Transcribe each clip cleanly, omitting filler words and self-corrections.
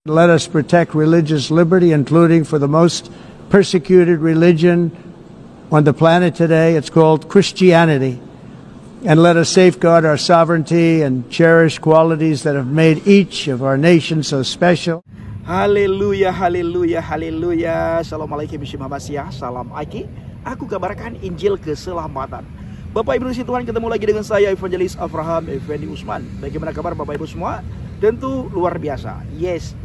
Let us protect religious liberty, including for the most persecuted religion on the planet today. It's called Christianity. And let us safeguard our sovereignty and cherish qualities that have made each of our nations so special. Haleluya, haleluya, haleluya. Assalamualaikum warahmatullahi wabarakatuh. Salam Aki. Aku kabarkan Injil keselamatan. Bapak Ibu Tuhan, ketemu lagi dengan saya Evangelis Abraham Effendi Usman. Bagaimana kabar Bapak Ibu semua? Tentu luar biasa. Yes,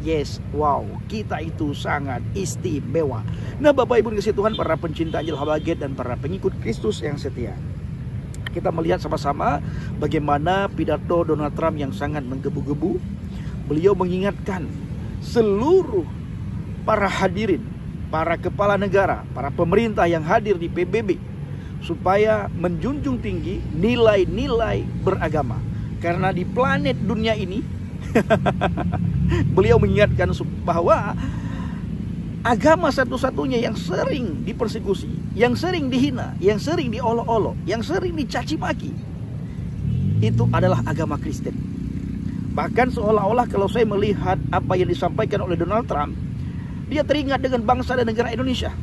wow, kita itu sangat istimewa. Nah Bapak Ibu dikasih Tuhan, para pencinta Injil Habaget dan para pengikut Kristus yang setia, kita melihat sama-sama bagaimana pidato Donald Trump yang sangat menggebu-gebu. Beliau mengingatkan seluruh para hadirin, para kepala negara, para pemerintah yang hadir di PBB, supaya menjunjung tinggi nilai-nilai beragama. Karena di planet dunia ini beliau mengingatkan bahwa agama satu-satunya yang sering dipersekusi, yang sering dihina, yang sering diolok-olok, yang sering dicaci maki, itu adalah agama Kristen. Bahkan seolah-olah kalau saya melihat apa yang disampaikan oleh Donald Trump, dia teringat dengan bangsa dan negara Indonesia.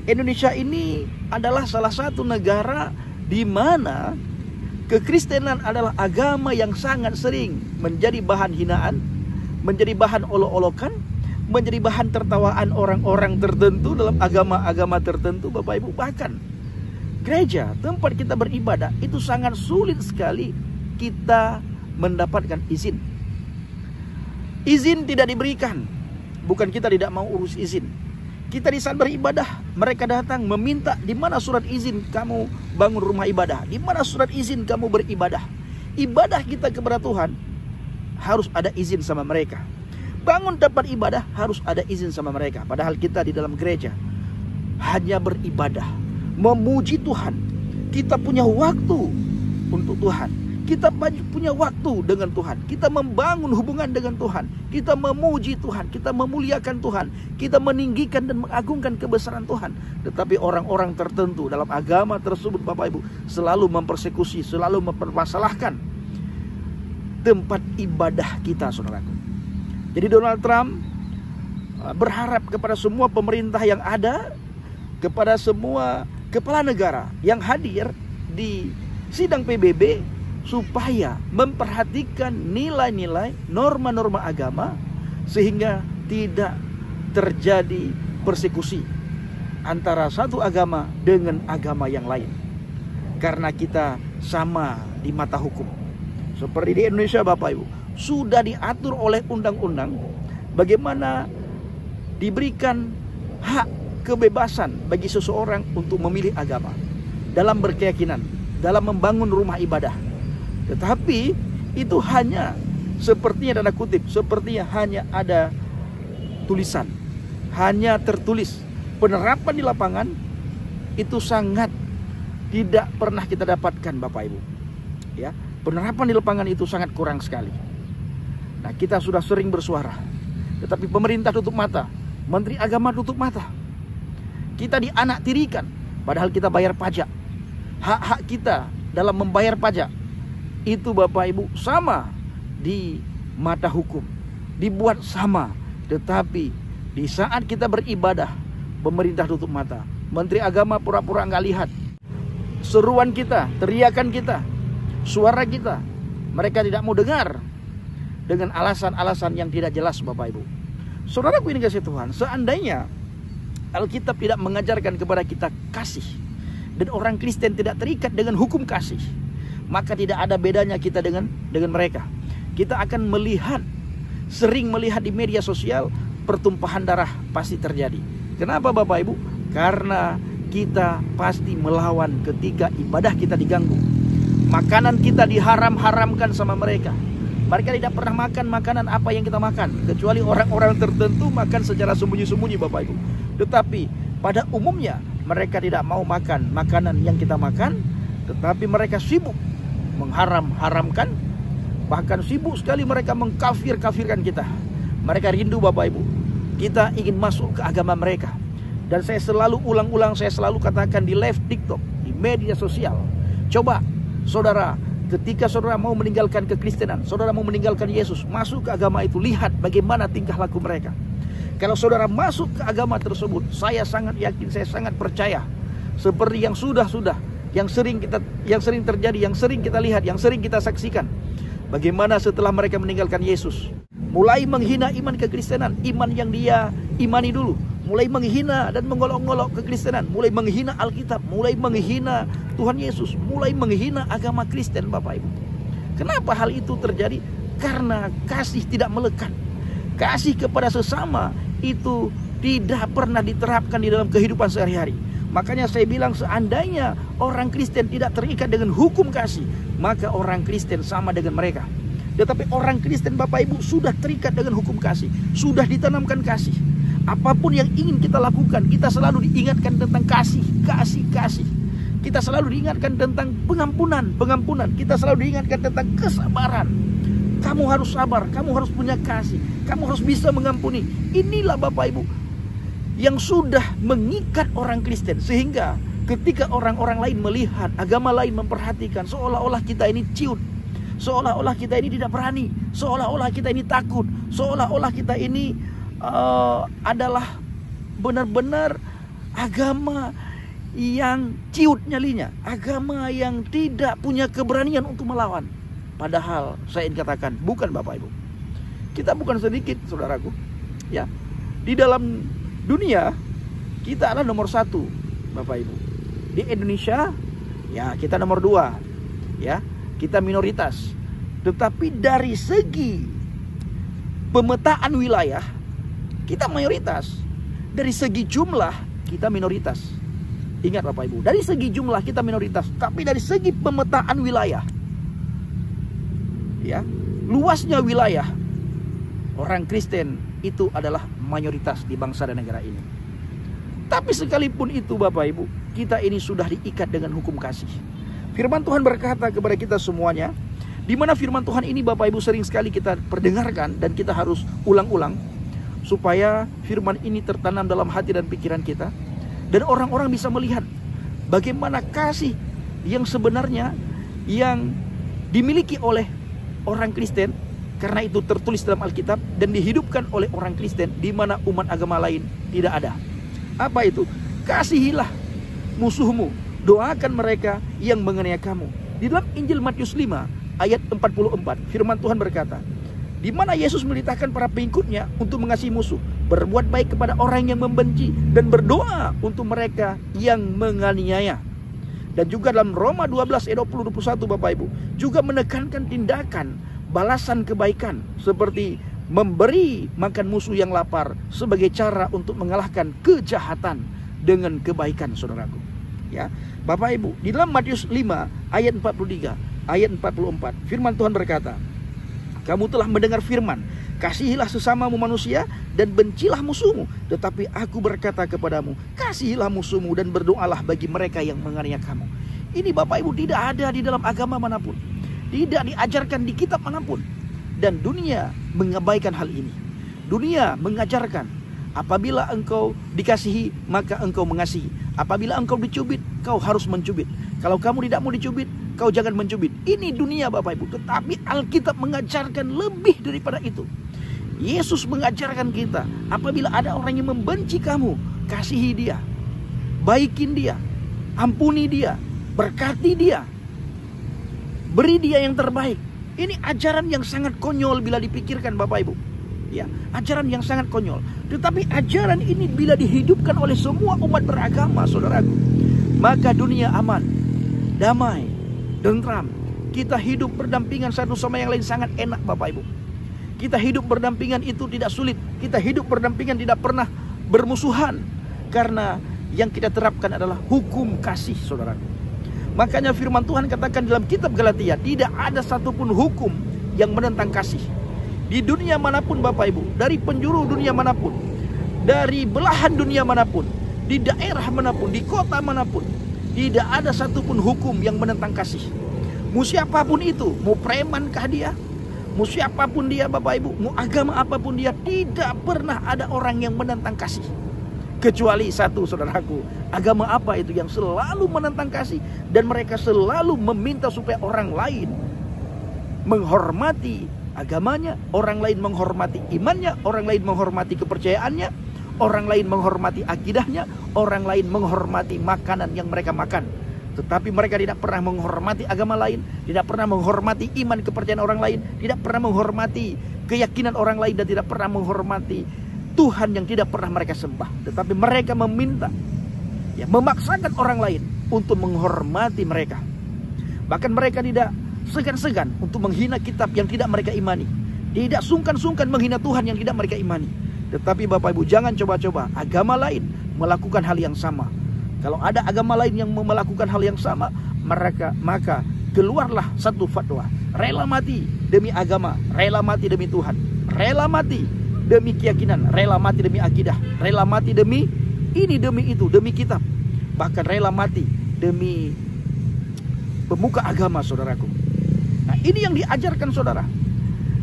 Indonesia ini adalah salah satu negara di mana kekristenan adalah agama yang sangat sering menjadi bahan hinaan, menjadi bahan olok-olokan, menjadi bahan tertawaan orang-orang tertentu dalam agama-agama tertentu, Bapak Ibu. Bahkan gereja, tempat kita beribadah, itu sangat sulit sekali kita mendapatkan izin. Izin tidak diberikan. Bukan kita tidak mau urus izin. Kita di saat beribadah, mereka datang meminta, di mana surat izin kamu bangun rumah ibadah? Di mana surat izin kamu beribadah? Ibadah kita kepada Tuhan harus ada izin sama mereka. Bangun tempat ibadah harus ada izin sama mereka. Padahal kita di dalam gereja hanya beribadah, memuji Tuhan. Kita punya waktu untuk Tuhan. Kita punya waktu dengan Tuhan. Kita membangun hubungan dengan Tuhan. Kita memuji Tuhan. Kita memuliakan Tuhan. Kita meninggikan dan mengagungkan kebesaran Tuhan. Tetapi orang-orang tertentu dalam agama tersebut, Bapak Ibu, selalu mempersekusi, selalu mempermasalahkan tempat ibadah kita, saudaraku. Jadi Donald Trump berharap kepada semua pemerintah yang ada, kepada semua kepala negara yang hadir di sidang PBB, supaya memperhatikan nilai-nilai, norma-norma agama, sehingga tidak terjadi persekusi antara satu agama dengan agama yang lain. Karena kita sama di mata hukum. Seperti di Indonesia, Bapak Ibu, sudah diatur oleh undang-undang bagaimana diberikan hak kebebasan bagi seseorang untuk memilih agama dalam berkeyakinan, dalam membangun rumah ibadah. Tetapi itu hanya sepertinya, tanda kutip, sepertinya hanya ada tulisan, hanya tertulis. Penerapan di lapangan itu sangat tidak pernah kita dapatkan, Bapak Ibu. Ya, penerapan di lapangan itu sangat kurang sekali. Nah, kita sudah sering bersuara, tetapi pemerintah tutup mata, Menteri Agama tutup mata. Kita dianaktirikan, padahal kita bayar pajak. Hak-hak kita dalam membayar pajak itu, Bapak Ibu, sama di mata hukum, dibuat sama. Tetapi di saat kita beribadah, pemerintah tutup mata, Menteri Agama pura-pura nggak lihat. Seruan kita, teriakan kita, suara kita, mereka tidak mau dengar dengan alasan-alasan yang tidak jelas, Bapak Ibu. Saudaraku ini kasih Tuhan, seandainya Alkitab tidak mengajarkan kepada kita kasih, dan orang Kristen tidak terikat dengan hukum kasih, maka tidak ada bedanya kita dengan mereka. Kita akan sering melihat di media sosial, pertumpahan darah pasti terjadi. Kenapa Bapak Ibu? Karena kita pasti melawan ketika ibadah kita diganggu. Makanan kita diharam-haramkan sama mereka. Mereka tidak pernah makan makanan apa yang kita makan, kecuali orang-orang tertentu makan secara sembunyi-sembunyi, Bapak Ibu. Tetapi pada umumnya mereka tidak mau makan makanan yang kita makan, tetapi mereka sibuk mengharam-haramkan, bahkan sibuk sekali mereka mengkafir-kafirkan kita. Mereka rindu, Bapak Ibu, kita ingin masuk ke agama mereka. Dan saya selalu ulang-ulang, saya selalu katakan di live TikTok, di media sosial, coba saudara Ketika saudara mau meninggalkan kekristenan, saudara mau meninggalkan Yesus, masuk ke agama itu, lihat bagaimana tingkah laku mereka. Kalau saudara masuk ke agama tersebut, saya sangat yakin, saya sangat percaya, seperti yang yang sering terjadi, yang sering kita lihat, yang sering kita saksikan, bagaimana setelah mereka meninggalkan Yesus, mulai menghina iman kekristenan, iman yang dia imani dulu, mulai menghina dan menggolok-golok kekristenan, mulai menghina Alkitab, mulai menghina Tuhan Yesus, mulai menghina agama Kristen, Bapak Ibu. Kenapa hal itu terjadi? Karena kasih tidak melekat. Kasih kepada sesama itu tidak pernah diterapkan di dalam kehidupan sehari-hari. Makanya saya bilang, seandainya orang Kristen tidak terikat dengan hukum kasih, maka orang Kristen sama dengan mereka. Tetapi orang Kristen, Bapak Ibu, sudah terikat dengan hukum kasih, sudah ditanamkan kasih. Apapun yang ingin kita lakukan, kita selalu diingatkan tentang kasih. Kita selalu diingatkan tentang pengampunan. Kita selalu diingatkan tentang kesabaran. Kamu harus sabar, kamu harus punya kasih, kamu harus bisa mengampuni. Inilah Bapak Ibu yang sudah mengikat orang Kristen, sehingga ketika orang-orang lain melihat, agama lain memperhatikan, seolah-olah kita ini ciut, seolah-olah kita ini tidak berani, seolah-olah kita ini takut, seolah-olah kita ini adalah benar-benar agama yang ciut nyalinya, agama yang tidak punya keberanian untuk melawan. Padahal saya ingin katakan, bukan Bapak Ibu. Kita bukan sedikit, saudaraku. Ya, di dalam dunia kita adalah nomor 1, Bapak Ibu. Di Indonesia, ya kita nomor 2. Ya, kita minoritas. Tetapi dari segi pemetaan wilayah, kita mayoritas. Dari segi jumlah, kita minoritas. Ingat Bapak Ibu, dari segi jumlah kita minoritas, tapi dari segi pemetaan wilayah, ya, luasnya wilayah, orang Kristen itu adalah mayoritas di bangsa dan negara ini. Tapi sekalipun itu Bapak Ibu, kita ini sudah diikat dengan hukum kasih. Firman Tuhan berkata kepada kita semuanya, di mana firman Tuhan ini Bapak Ibu sering sekali kita perdengarkan dan kita harus ulang-ulang, supaya firman ini tertanam dalam hati dan pikiran kita, dan orang-orang bisa melihat bagaimana kasih yang sebenarnya yang dimiliki oleh orang Kristen, karena itu tertulis dalam Alkitab dan dihidupkan oleh orang Kristen, di mana umat agama lain tidak ada. Apa itu? Kasihilah musuhmu, doakan mereka yang menganiaya kamu. Di dalam Injil Matius 5 ayat 44, firman Tuhan berkata, di mana Yesus memerintahkan para pengikutnya untuk mengasihi musuh, berbuat baik kepada orang yang membenci, dan berdoa untuk mereka yang menganiaya. Dan juga dalam Roma 12 ayat 20-21 Bapak Ibu, juga menekankan tindakan balasan kebaikan, seperti memberi makan musuh yang lapar sebagai cara untuk mengalahkan kejahatan dengan kebaikan, saudaraku. Ya, Bapak Ibu, di dalam Matius 5 ayat 43, ayat 44, firman Tuhan berkata, kamu telah mendengar firman, kasihilah sesamamu manusia dan bencilah musuhmu. Tetapi aku berkata kepadamu, kasihilah musuhmu dan berdoalah bagi mereka yang menganiaya kamu. Ini Bapak Ibu tidak ada di dalam agama manapun, tidak diajarkan di kitab manapun. Dan dunia mengabaikan hal ini. Dunia mengajarkan, apabila engkau dikasihi, maka engkau mengasihi. Apabila engkau dicubit, kau harus mencubit. Kalau kamu tidak mau dicubit, kau jangan mencubit. Ini dunia Bapak Ibu. Tetapi Alkitab mengajarkan lebih daripada itu. Yesus mengajarkan kita, apabila ada orang yang membenci kamu, kasihi dia, baikin dia, ampuni dia, berkati dia, beri dia yang terbaik. Ini ajaran yang sangat konyol bila dipikirkan Bapak Ibu. Ya, ajaran yang sangat konyol. Tetapi ajaran ini bila dihidupkan oleh semua umat beragama, saudaraku, maka dunia aman, damai, tentram. Kita hidup berdampingan satu sama yang lain sangat enak Bapak Ibu. Kita hidup berdampingan itu tidak sulit. Kita hidup berdampingan tidak pernah bermusuhan, karena yang kita terapkan adalah hukum kasih, saudaraku. Makanya firman Tuhan katakan dalam kitab Galatia, tidak ada satupun hukum yang menentang kasih. Di dunia manapun Bapak Ibu, dari penjuru dunia manapun, dari belahan dunia manapun, di daerah manapun, di kota manapun, tidak ada satupun hukum yang menentang kasih. Mau siapapun itu, mau premankah dia, mau siapapun dia Bapak Ibu, mau agama apapun dia, tidak pernah ada orang yang menentang kasih. Kecuali satu, saudaraku, agama apa itu yang selalu menentang kasih, dan mereka selalu meminta supaya orang lain menghormati agamanya, orang lain menghormati imannya, orang lain menghormati kepercayaannya, orang lain menghormati akidahnya, orang lain menghormati makanan yang mereka makan. Tetapi mereka tidak pernah menghormati agama lain, tidak pernah menghormati iman kepercayaan orang lain, tidak pernah menghormati keyakinan orang lain, dan tidak pernah menghormati Tuhan yang tidak pernah mereka sembah. Tetapi mereka meminta, memaksakan orang lain untuk menghormati mereka. Bahkan mereka tidak segan-segan untuk menghina kitab yang tidak mereka imani, tidak sungkan-sungkan menghina Tuhan yang tidak mereka imani. Tetapi Bapak Ibu, jangan coba-coba agama lain melakukan hal yang sama. Kalau ada agama lain yang melakukan hal yang sama, maka keluarlah satu fatwa: rela mati demi agama, rela mati demi Tuhan, rela mati demi keyakinan, rela mati demi akidah, rela mati demi ini, demi itu, demi kitab, bahkan rela mati demi pemuka agama, saudaraku. Nah, ini yang diajarkan, saudara.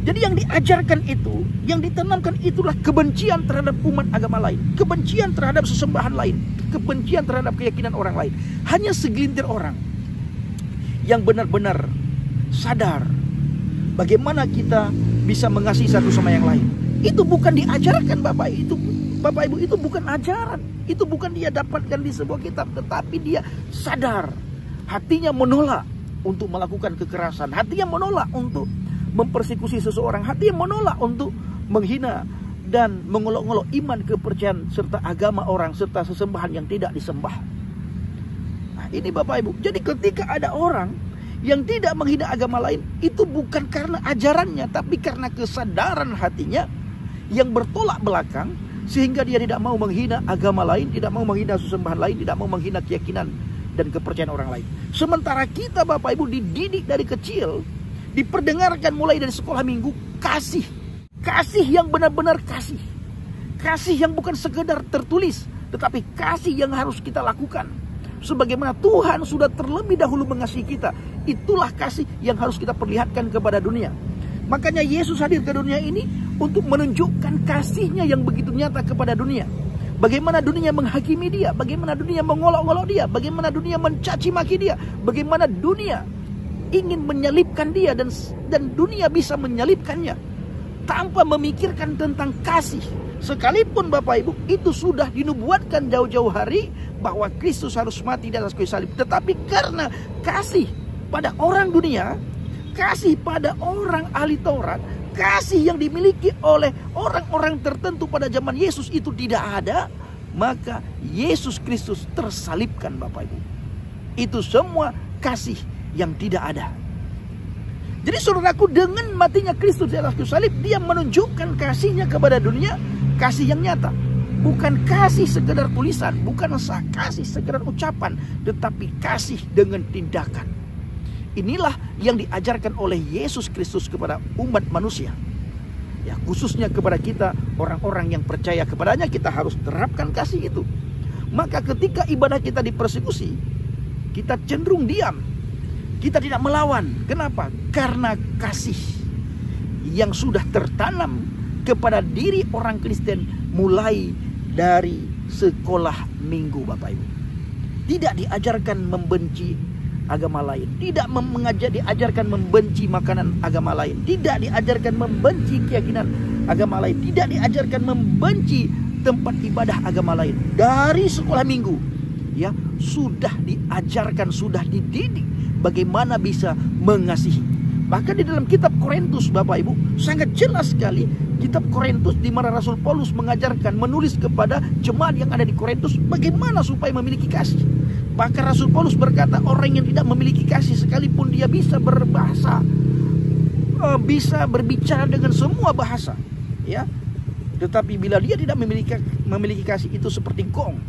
Jadi yang diajarkan itu, yang ditanamkan itulah kebencian terhadap umat agama lain, kebencian terhadap sesembahan lain, kebencian terhadap keyakinan orang lain. Hanya segelintir orang yang benar-benar sadar bagaimana kita bisa mengasihi satu sama yang lain. Itu bukan diajarkan Bapak Ibu, itu bukan ajaran, itu bukan dia dapatkan di sebuah kitab, tetapi dia sadar, hatinya menolak untuk melakukan kekerasan, hatinya menolak untuk mempersekusi seseorang, hatinya menolak untuk menghina dan mengolok-olok iman, kepercayaan, serta agama orang, serta sesembahan yang tidak disembah. Nah, ini Bapak Ibu. Jadi ketika ada orang yang tidak menghina agama lain, itu bukan karena ajarannya, tapi karena kesadaran hatinya yang bertolak belakang, sehingga dia tidak mau menghina agama lain, tidak mau menghina sesembahan lain, tidak mau menghina keyakinan dan kepercayaan orang lain. Sementara kita Bapak Ibu dididik dari kecil, diperdengarkan mulai dari sekolah minggu, kasih yang benar-benar kasih yang bukan sekedar tertulis, tetapi kasih yang harus kita lakukan. Sebagaimana Tuhan sudah terlebih dahulu mengasihi kita, itulah kasih yang harus kita perlihatkan kepada dunia. Makanya Yesus hadir ke dunia ini untuk menunjukkan kasihnya yang begitu nyata kepada dunia. Bagaimana dunia menghakimi dia, bagaimana dunia mengolok-olok dia, bagaimana dunia mencaci maki dia, bagaimana dunia ingin menyalibkan dia, dan dunia bisa menyalibkannya tanpa memikirkan tentang kasih. Sekalipun Bapak Ibu itu sudah dinubuatkan jauh-jauh hari bahwa Kristus harus mati di atas kayu salib, tetapi karena kasih pada orang dunia, kasih pada orang ahli Taurat, kasih yang dimiliki oleh orang-orang tertentu pada zaman Yesus itu tidak ada, maka Yesus Kristus tersalibkan Bapak Ibu. Itu semua kasih yang tidak ada. Jadi saudaraku, dengan matinya Kristus di atas kayu salib, dia menunjukkan kasihnya kepada dunia, kasih yang nyata. Bukan kasih sekedar tulisan, bukan kasih sekedar ucapan, tetapi kasih dengan tindakan. Inilah yang diajarkan oleh Yesus Kristus kepada umat manusia. Ya, khususnya kepada kita, orang-orang yang percaya kepadanya, kita harus terapkan kasih itu. Maka ketika ibadah kita dipersekusi, kita cenderung diam. Kita tidak melawan. Kenapa? Karena kasih yang sudah tertanam kepada diri orang Kristen mulai dari sekolah minggu Bapak Ibu. Tidak diajarkan membenci agama lain, tidak diajarkan membenci makanan agama lain, tidak diajarkan membenci keyakinan agama lain, tidak diajarkan membenci tempat ibadah agama lain. Dari sekolah minggu ya sudah diajarkan, sudah dididik bagaimana bisa mengasihi. Bahkan di dalam kitab Korintus Bapak Ibu sangat jelas sekali, kitab Korintus di mana Rasul Paulus mengajarkan, menulis kepada jemaat yang ada di Korintus bagaimana supaya memiliki kasih. Bahkan Rasul Paulus berkata, orang yang tidak memiliki kasih sekalipun dia bisa berbahasa, bisa berbicara dengan semua bahasa, ya, tetapi bila dia tidak memiliki kasih, itu seperti gong.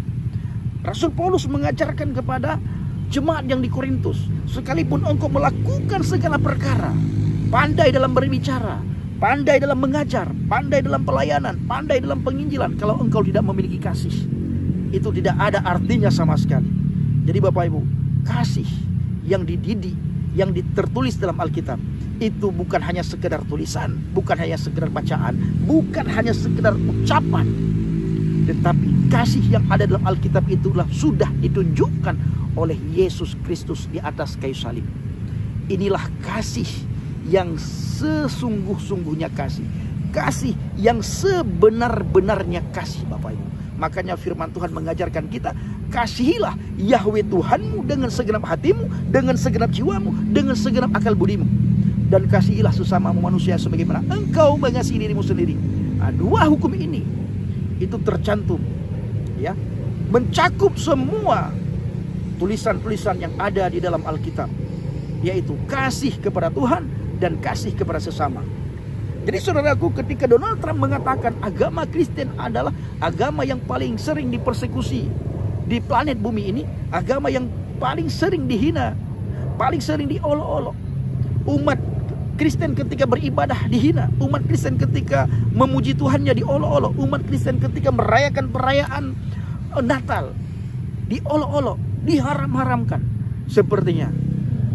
Rasul Paulus mengajarkan kepada jemaat yang di Korintus, sekalipun engkau melakukan segala perkara, pandai dalam berbicara, pandai dalam mengajar, pandai dalam pelayanan, pandai dalam penginjilan, kalau engkau tidak memiliki kasih, itu tidak ada artinya sama sekali. Jadi Bapak Ibu, kasih yang dididik, yang tertulis dalam Alkitab, itu bukan hanya sekedar tulisan, bukan hanya sekedar bacaan, bukan hanya sekedar ucapan, tetapi kasih yang ada dalam Alkitab itulah sudah ditunjukkan oleh Yesus Kristus di atas kayu salib. Inilah kasih yang sesungguh-sungguhnya kasih. Kasih yang sebenar-benarnya kasih, Bapak Ibu. Makanya firman Tuhan mengajarkan kita, kasihilah Yahweh Tuhanmu dengan segenap hatimu, dengan segenap jiwamu, dengan segenap akal budimu. Dan kasihilah sesamamu manusia sebagaimana engkau mengasihi dirimu sendiri. Nah, dua hukum ini itu tercantum, ya, mencakup semua tulisan-tulisan yang ada di dalam Alkitab, yaitu kasih kepada Tuhan dan kasih kepada sesama. Jadi saudaraku, ketika Donald Trump mengatakan agama Kristen adalah agama yang paling sering dipersekusi di planet bumi ini, agama yang paling sering dihina, paling sering diolok-olok, umat Kristen ketika beribadah dihina, umat Kristen ketika memuji Tuhannya diolok-olok, umat Kristen ketika merayakan perayaan Natal diolok-olok, diharam-haramkan. Sepertinya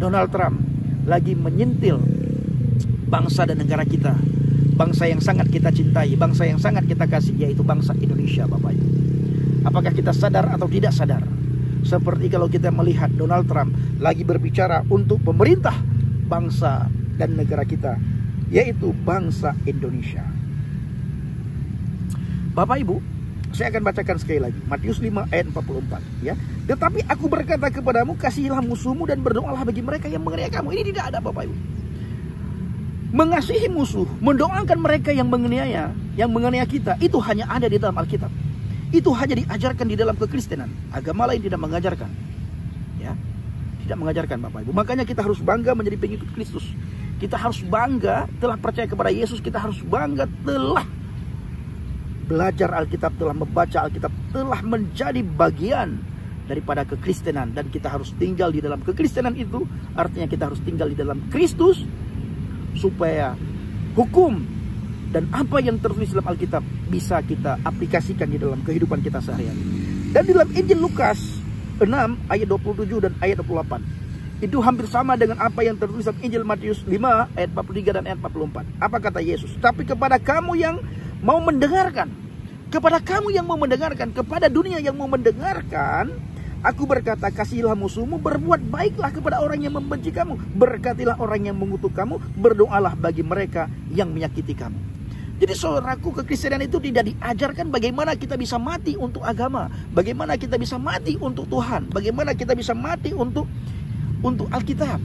Donald Trump lagi menyentil bangsa dan negara kita, bangsa yang sangat kita cintai, bangsa yang sangat kita kasih, yaitu bangsa Indonesia, Bapak Ibu. Apakah kita sadar atau tidak sadar? Seperti kalau kita melihat Donald Trump lagi berbicara untuk pemerintah bangsa dan negara kita, yaitu bangsa Indonesia. Bapak Ibu, saya akan bacakan sekali lagi Matius 5 ayat 44, ya. Tetapi aku berkata kepadamu, kasihilah musuhmu dan berdoalah bagi mereka yang menganiaya kamu. Ini tidak ada, Bapak Ibu. Mengasihi musuh, mendoakan mereka yang menganiaya kita, itu hanya ada di dalam Alkitab. Itu hanya diajarkan di dalam kekristenan. Agama lain tidak mengajarkan, ya, tidak mengajarkan, Bapak Ibu. Makanya kita harus bangga menjadi pengikut Kristus. Kita harus bangga telah percaya kepada Yesus. Kita harus bangga telah belajar Alkitab, telah membaca Alkitab, telah menjadi bagian daripada kekristenan. Dan kita harus tinggal di dalam kekristenan itu. Artinya kita harus tinggal di dalam Kristus, supaya hukum dan apa yang tertulis dalam Alkitab bisa kita aplikasikan di dalam kehidupan kita sehari-hari. Dan di dalam Injil Lukas 6 ayat 27 dan ayat 28, itu hampir sama dengan apa yang tertulis dalam Injil Matius 5 ayat 43 dan ayat 44. Apa kata Yesus? Tapi kepada kamu yang mau mendengarkan, kepada kamu yang mau mendengarkan, kepada dunia yang mau mendengarkan, aku berkata, kasihilah musuhmu, berbuat baiklah kepada orang yang membenci kamu, berkatilah orang yang mengutuk kamu, berdoalah bagi mereka yang menyakiti kamu. Jadi saudaraku, kekristenan itu tidak diajarkan bagaimana kita bisa mati untuk agama, bagaimana kita bisa mati untuk Tuhan, bagaimana kita bisa mati untuk Alkitab,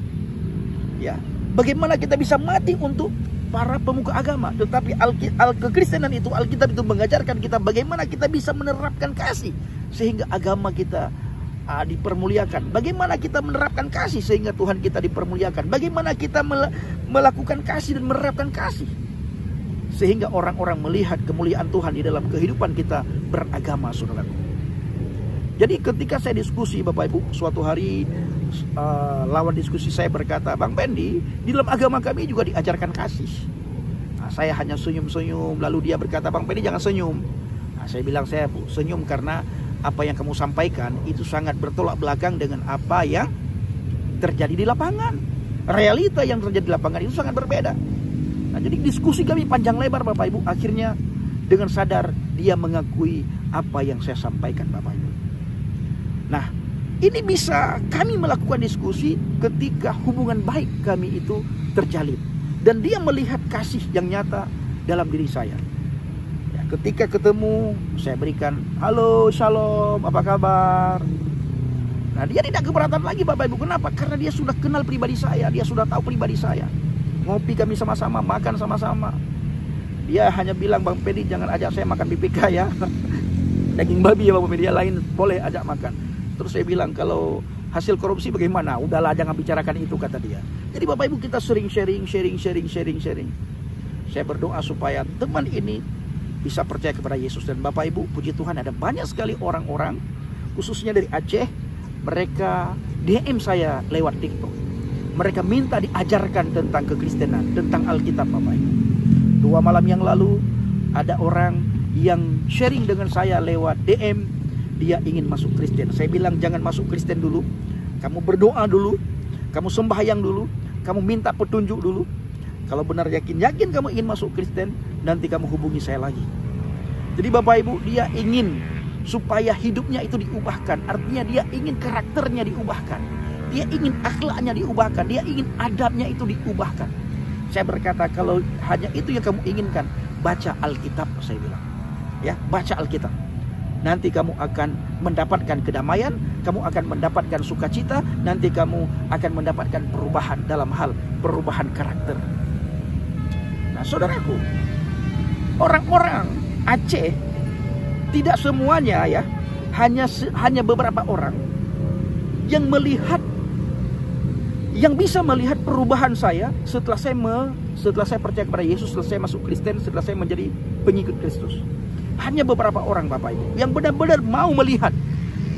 ya, bagaimana kita bisa mati untuk para pemuka agama. Tetapi kekristenan itu, Alkitab itu mengajarkan kita bagaimana kita bisa menerapkan kasih sehingga agama kita dipermuliakan. Bagaimana kita menerapkan kasih sehingga Tuhan kita dipermuliakan. Bagaimana kita melakukan kasih dan menerapkan kasih sehingga orang-orang melihat kemuliaan Tuhan di dalam kehidupan kita beragama, saudaraku. Jadi ketika saya diskusi, Bapak Ibu, suatu hari lawan diskusi saya berkata, Bang Pendi, di dalam agama kami juga diajarkan kasih. Nah, saya hanya senyum-senyum, lalu dia berkata, Bang Pendi jangan senyum. Nah, saya bilang, saya senyum karena apa yang kamu sampaikan itu sangat bertolak belakang dengan apa yang terjadi di lapangan. Realita yang terjadi di lapangan itu sangat berbeda. Nah, jadi diskusi kami panjang lebar, Bapak Ibu. Akhirnya dengan sadar dia mengakui apa yang saya sampaikan, Bapak Ibu. Nah, ini bisa kami melakukan diskusi ketika hubungan baik kami itu terjalin. Dan dia melihat kasih yang nyata dalam diri saya. Ya, ketika ketemu, saya berikan, halo, shalom, apa kabar? Nah, dia tidak keberatan lagi, Bapak Ibu. Kenapa? Karena dia sudah kenal pribadi saya. Dia sudah tahu pribadi saya. Ngopi kami sama-sama, makan sama-sama. Dia hanya bilang, Bang Pedi jangan ajak saya makan BPK ya. Daging babi ya Bang Pedi, lain boleh ajak makan. Terus saya bilang, kalau hasil korupsi bagaimana? Udahlah, jangan bicarakan itu, kata dia. Jadi Bapak Ibu, kita sering sharing. Saya berdoa supaya teman ini bisa percaya kepada Yesus. Dan Bapak Ibu, puji Tuhan, ada banyak sekali orang-orang, khususnya dari Aceh, mereka DM saya lewat TikTok. Mereka minta diajarkan tentang kekristenan, tentang Alkitab, Bapak Ibu. 2 malam yang lalu, ada orang yang sharing dengan saya lewat DM. Dia ingin masuk Kristen. Saya bilang, jangan masuk Kristen dulu. Kamu berdoa dulu. Kamu sembahyang dulu. Kamu minta petunjuk dulu. Kalau benar yakin kamu ingin masuk Kristen, nanti kamu hubungi saya lagi. Jadi Bapak Ibu, dia ingin supaya hidupnya itu diubahkan. Artinya dia ingin karakternya diubahkan. Dia ingin akhlaknya diubahkan. Dia ingin adabnya itu diubahkan. Saya berkata, kalau hanya itu yang kamu inginkan, baca Alkitab, saya bilang. Ya, baca Alkitab. Nanti kamu akan mendapatkan kedamaian, kamu akan mendapatkan sukacita, nanti kamu akan mendapatkan perubahan dalam hal perubahan karakter. Nah, saudaraku, orang-orang Aceh tidak semuanya ya, hanya beberapa orang yang melihat, yang bisa melihat perubahan saya setelah saya percaya kepada Yesus, setelah saya masuk Kristen, setelah saya menjadi pengikut Kristus. Hanya beberapa orang, Bapak Ibu, yang benar-benar mau melihat.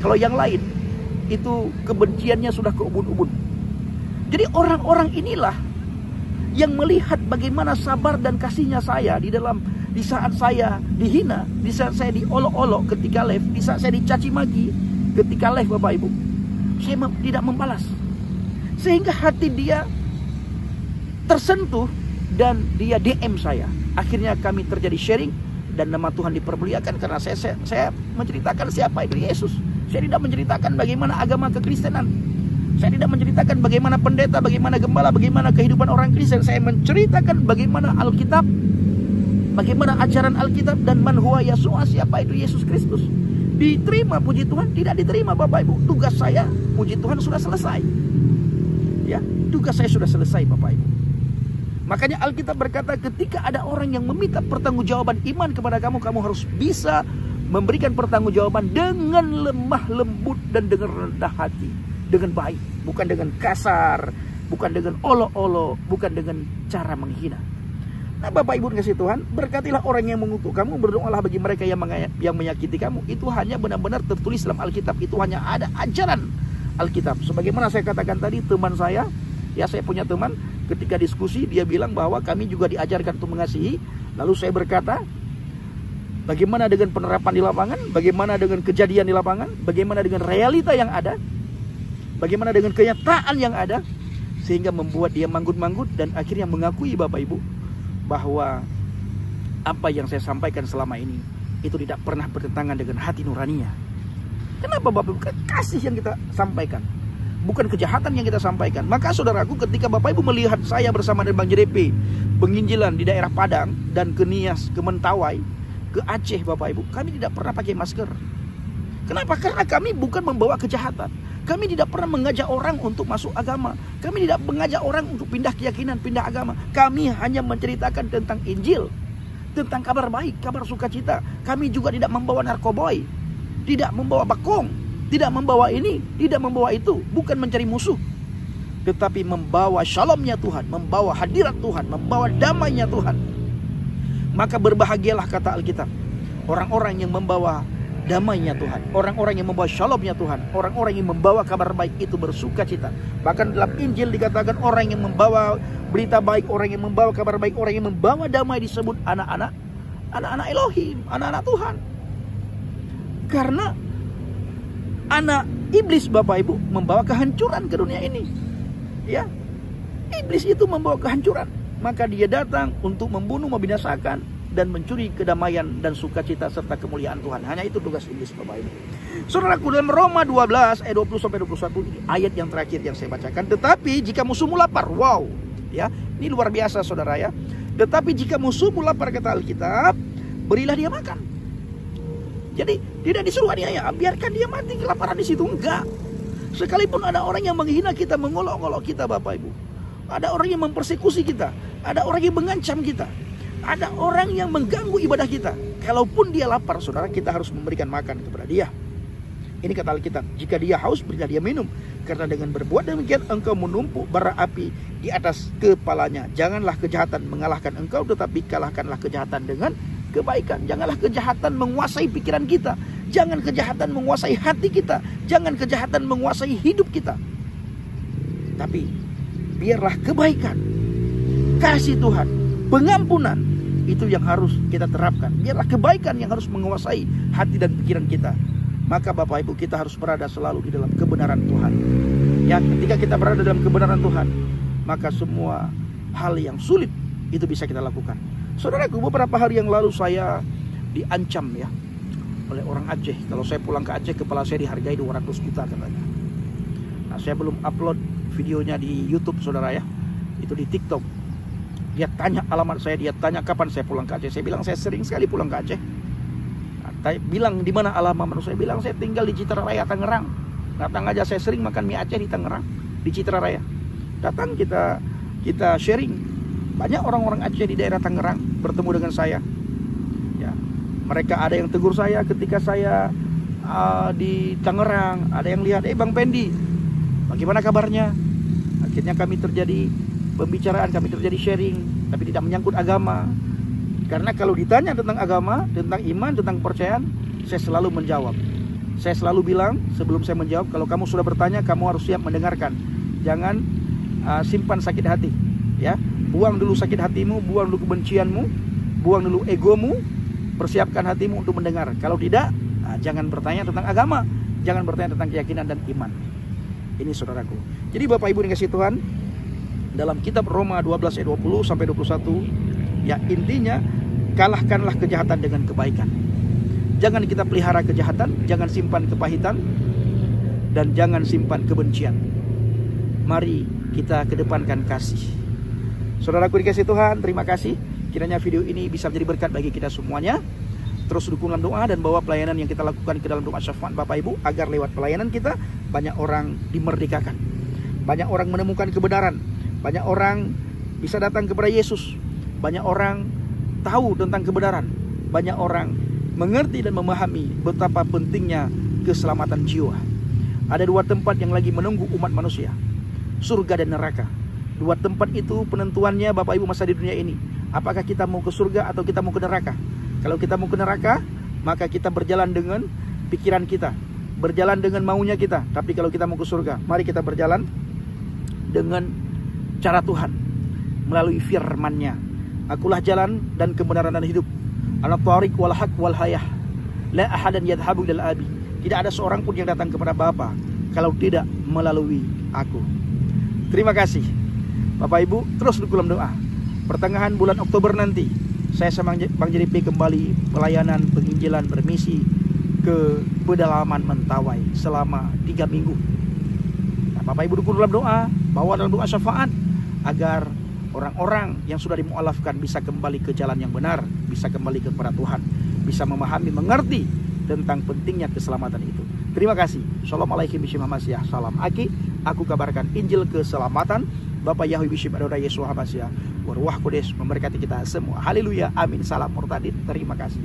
Kalau yang lain itu kebenciannya sudah ke ubun-ubun. Jadi orang-orang inilah yang melihat bagaimana sabar dan kasihnya saya di saat saya dihina, di saat saya diolok-olok ketika live, di saat saya dicaci maki ketika live, Bapak Ibu. Saya tidak membalas. Sehingga hati dia tersentuh dan dia DM saya. Akhirnya kami terjadi sharing dan nama Tuhan dipermuliakan karena saya menceritakan siapa itu Yesus. Saya tidak menceritakan bagaimana agama kekristenan. Saya tidak menceritakan bagaimana pendeta, bagaimana gembala, bagaimana kehidupan orang Kristen. Saya menceritakan bagaimana Alkitab, bagaimana ajaran Alkitab dan man huwa Yeshua, siapa itu Yesus Kristus. Diterima, puji Tuhan, tidak diterima, Bapak Ibu. Tugas saya, puji Tuhan, sudah selesai. Ya, tugas saya sudah selesai, Bapak Ibu. Makanya Alkitab berkata, ketika ada orang yang meminta pertanggungjawaban iman kepada kamu, kamu harus bisa memberikan pertanggungjawaban dengan lemah lembut dan dengan rendah hati, dengan baik, bukan dengan kasar, bukan dengan olok-olok, bukan dengan cara menghina. Nah, Bapak Ibu kasih Tuhan, berkatilah orang yang mengutuk kamu, berdoalah bagi mereka yang menyakiti kamu. Itu hanya benar-benar tertulis dalam Alkitab, itu hanya ada ajaran Alkitab. Sebagaimana saya katakan tadi, teman saya, ya saya punya teman, ketika diskusi dia bilang bahwa kami juga diajarkan untuk mengasihi. Lalu saya berkata, bagaimana dengan penerapan di lapangan, bagaimana dengan kejadian di lapangan, bagaimana dengan realita yang ada, bagaimana dengan kenyataan yang ada, sehingga membuat dia manggut-manggut dan akhirnya mengakui, Bapak Ibu, bahwa apa yang saya sampaikan selama ini itu tidak pernah bertentangan dengan hati nuraninya. Kenapa, Bapak Ibu? Kasih yang kita sampaikan, bukan kejahatan yang kita sampaikan. Maka saudaraku, ketika Bapak Ibu melihat saya bersama dengan Bang JDP penginjilan di daerah Padang dan ke Nias, ke Mentawai, ke Aceh, Bapak Ibu, kami tidak pernah pakai masker. Kenapa? Karena kami bukan membawa kejahatan. Kami tidak pernah mengajak orang untuk masuk agama. Kami tidak mengajak orang untuk pindah keyakinan, pindah agama. Kami hanya menceritakan tentang Injil, tentang kabar baik, kabar sukacita. Kami juga tidak membawa narkoboy, tidak membawa bakong, tidak membawa ini, tidak membawa itu. Bukan mencari musuh, tetapi membawa shalomnya Tuhan, membawa hadirat Tuhan, membawa damainya Tuhan. Maka berbahagialah, kata Alkitab, orang-orang yang membawa damainya Tuhan, orang-orang yang membawa shalomnya Tuhan, orang-orang yang membawa kabar baik itu bersukacita. Bahkan dalam Injil dikatakan orang yang membawa berita baik, orang yang membawa kabar baik, orang yang membawa damai disebut anak-anak Elohim, anak-anak Tuhan. Karena anak iblis, Bapak Ibu, membawa kehancuran ke dunia ini. Ya, iblis itu membawa kehancuran. Maka dia datang untuk membunuh, membinasakan, dan mencuri kedamaian dan sukacita serta kemuliaan Tuhan. Hanya itu tugas iblis, Bapak Ibu. Saudaraku, dalam Roma 12 ayat 20-21 ini ayat yang terakhir yang saya bacakan. Tetapi jika musuhmu lapar, wow, ya, ini luar biasa, saudara ya. Tetapi jika musuhmu lapar, kata Alkitab, berilah dia makan. Jadi tidak disuruh aniaya, biarkan dia mati kelaparan di situ, enggak. Sekalipun ada orang yang menghina kita, mengolok-olok kita, Bapak Ibu, ada orang yang mempersekusi kita, ada orang yang mengancam kita, ada orang yang mengganggu ibadah kita. Kalaupun dia lapar, saudara, kita harus memberikan makan kepada dia. Ini kata Alkitab, jika dia haus, berilah dia minum. Karena dengan berbuat demikian, engkau menumpuk bara api di atas kepalanya. Janganlah kejahatan mengalahkan engkau, tetapi kalahkanlah kejahatan dengan kebaikan. Janganlah kejahatan menguasai pikiran kita. Jangan kejahatan menguasai hati kita. Jangan kejahatan menguasai hidup kita. Tapi biarlah kebaikan, kasih Tuhan, pengampunan, itu yang harus kita terapkan. Biarlah kebaikan yang harus menguasai hati dan pikiran kita. Maka Bapak Ibu, kita harus berada selalu di dalam kebenaran Tuhan. Ya, ketika kita berada dalam kebenaran Tuhan, maka semua hal yang sulit itu bisa kita lakukan. Saudaraku, beberapa hari yang lalu saya diancam ya oleh orang Aceh. Kalau saya pulang ke Aceh, kepala saya dihargai 200 juta katanya. Nah, saya belum upload videonya di YouTube, saudara ya. Itu di TikTok. Dia tanya alamat saya, dia tanya kapan saya pulang ke Aceh. Saya bilang saya sering sekali pulang ke Aceh. Bilang di mana alamat saya, bilang saya tinggal di Citra Raya Tangerang. Datang aja, saya sering makan mie Aceh di Tangerang, di Citra Raya. Datang kita sharing. Banyak orang-orang Aceh di daerah Tangerang bertemu dengan saya. Ya, mereka ada yang tegur saya ketika saya di Tangerang, ada yang lihat, Bang Pendi, bagaimana kabarnya? Akhirnya kami terjadi pembicaraan, kami terjadi sharing, tapi tidak menyangkut agama. Karena kalau ditanya tentang agama, tentang iman, tentang kepercayaan, saya selalu menjawab. Saya selalu bilang sebelum saya menjawab, kalau kamu sudah bertanya, kamu harus siap mendengarkan. Jangan simpan sakit hati, ya. Buang dulu sakit hatimu, buang dulu kebencianmu, buang dulu egomu, persiapkan hatimu untuk mendengar. Kalau tidak, jangan bertanya tentang agama, jangan bertanya tentang keyakinan dan iman. Ini saudaraku. Jadi Bapak Ibu dikasih Tuhan, dalam kitab Roma 12 ayat 20 sampai 21, ya intinya kalahkanlah kejahatan dengan kebaikan. Jangan kita pelihara kejahatan, jangan simpan kepahitan, dan jangan simpan kebencian. Mari kita kedepankan kasih. Saudaraku dikasih Tuhan, terima kasih. Kiranya video ini bisa menjadi berkat bagi kita semuanya. Terus dukung dalam doa dan bawa pelayanan yang kita lakukan ke dalam doa syafaat Bapak Ibu, agar lewat pelayanan kita banyak orang dimerdekakan, banyak orang menemukan kebenaran, banyak orang bisa datang kepada Yesus, banyak orang tahu tentang kebenaran, banyak orang mengerti dan memahami betapa pentingnya keselamatan jiwa. Ada dua tempat yang lagi menunggu umat manusia, surga dan neraka. Dua tempat itu penentuannya Bapak Ibu masa di dunia ini. Apakah kita mau ke surga atau kita mau ke neraka? Kalau kita mau ke neraka, maka kita berjalan dengan pikiran kita, berjalan dengan maunya kita. Tapi kalau kita mau ke surga, mari kita berjalan dengan cara Tuhan, melalui firman-Nya. Akulah jalan dan kebenaran dan hidup. Ana tariq wal haq wal hayah. La ahadan yadhhabu ilal abi. Tidak ada seorang pun yang datang kepada Bapa kalau tidak melalui aku. Terima kasih Bapak Ibu, terus dukung dalam doa. Pertengahan bulan Oktober nanti saya sama Bang JDP kembali pelayanan penginjilan bermisi ke pedalaman Mentawai selama 3 minggu. Nah, Bapak Ibu dukung dalam doa, bawa dalam doa syafaat agar orang-orang yang sudah dimualafkan bisa kembali ke jalan yang benar, bisa kembali kepada Tuhan, bisa memahami, mengerti tentang pentingnya keselamatan itu. Terima kasih. Assalamualaikum warahmatullahi wabarakatuh. Salam Aki. Aku kabarkan Injil keselamatan. Bapak Yahweh Bishop Adonai Yesus Hamasiah. Waruah Kudus memberkati kita semua. Haleluya. Amin. Salam murtadin. Terima kasih.